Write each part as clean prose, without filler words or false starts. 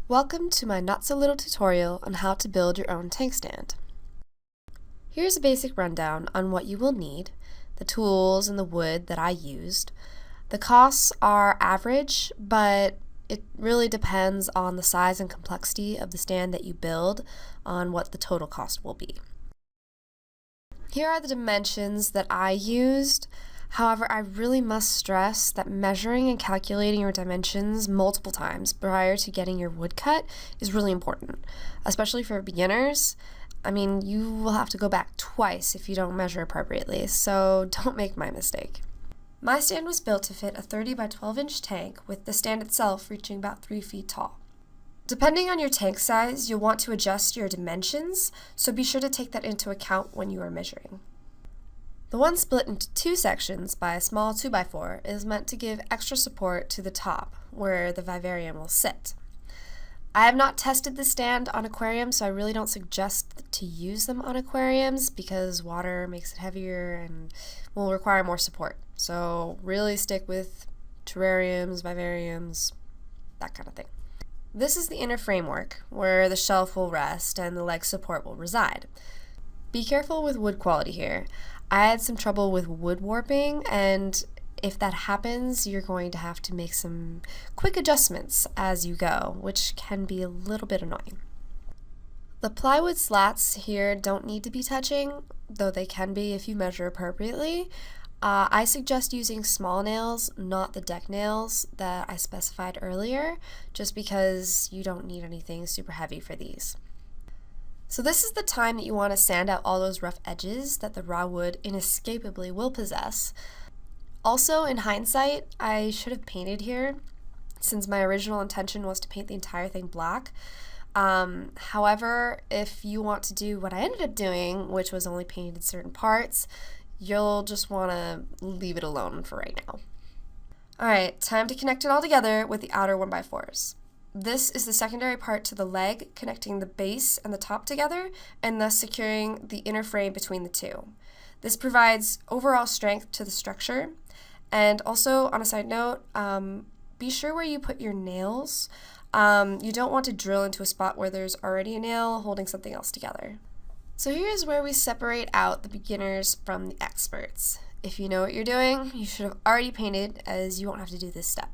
Welcome to my not-so-little tutorial on how to build your own tank stand. Here's a basic rundown on what you will need, the tools and the wood that I used. The costs are average, but it really depends on the size and complexity of the stand that you build on what the total cost will be. Here are the dimensions that I used. However, I really must stress that measuring and calculating your dimensions multiple times prior to getting your wood cut is really important, especially for beginners. I mean, you will have to go back twice if you don't measure appropriately, so don't make my mistake. My stand was built to fit a 30 by 12 inch tank, with the stand itself reaching about 3 feet tall. Depending on your tank size, you'll want to adjust your dimensions, so be sure to take that into account when you are measuring. The one split into two sections by a small 2x4 is meant to give extra support to the top, where the vivarium will sit. I have not tested this stand on aquariums, so I really don't suggest to use them on aquariums because water makes it heavier and will require more support. So really stick with terrariums, vivariums, that kind of thing. This is the inner framework, where the shelf will rest and the leg support will reside. Be careful with wood quality here. I had some trouble with wood warping, and if that happens, you're going to have to make some quick adjustments as you go, which can be a little bit annoying. The plywood slats here don't need to be touching, though they can be if you measure appropriately. I suggest using small nails, not the deck nails that I specified earlier, just because you don't need anything super heavy for these. So this is the time that you want to sand out all those rough edges that the raw wood inescapably will possess. Also, in hindsight, I should have painted here, since my original intention was to paint the entire thing black. However, if you want to do what I ended up doing, which was only painted certain parts, you'll just want to leave it alone for right now. Alright, time to connect it all together with the outer 1x4s. This is the secondary part to the leg, connecting the base and the top together, and thus securing the inner frame between the two. This provides overall strength to the structure. And also, on a side note, be sure where you put your nails. You don't want to drill into a spot where there's already a nail holding something else together. So here's where we separate out the beginners from the experts. If you know what you're doing, you should have already painted, as you won't have to do this step.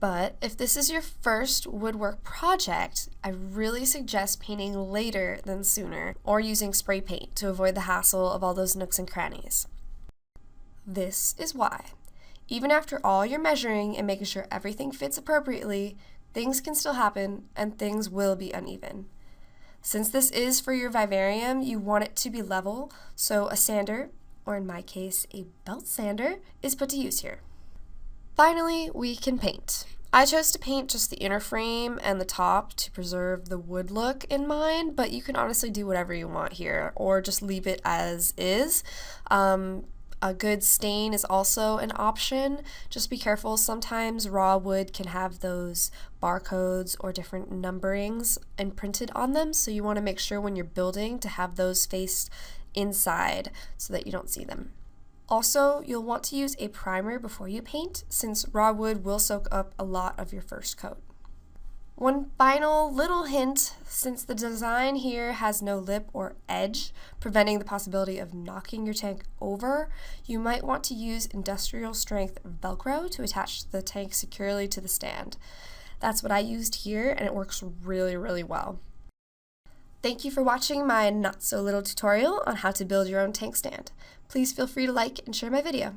But if this is your first woodwork project, I really suggest painting later than sooner, or using spray paint to avoid the hassle of all those nooks and crannies. This is why. Even after all your measuring and making sure everything fits appropriately, things can still happen and things will be uneven. Since this is for your vivarium, you want it to be level, so a sander, or in my case, a belt sander, is put to use here. Finally, we can paint. I chose to paint just the inner frame and the top to preserve the wood look in mind, but you can honestly do whatever you want here, or just leave it as is. A good stain is also an option. Just be careful, sometimes raw wood can have those barcodes or different numberings imprinted on them, so you want to make sure when you're building to have those faced inside so that you don't see them. Also, you'll want to use a primer before you paint, since raw wood will soak up a lot of your first coat. One final little hint, since the design here has no lip or edge, preventing the possibility of knocking your tank over, you might want to use industrial strength velcro to attach the tank securely to the stand. That's what I used here, and it works really, really well. Thank you for watching my not-so-little tutorial on how to build your own tank stand. Please feel free to like and share my video.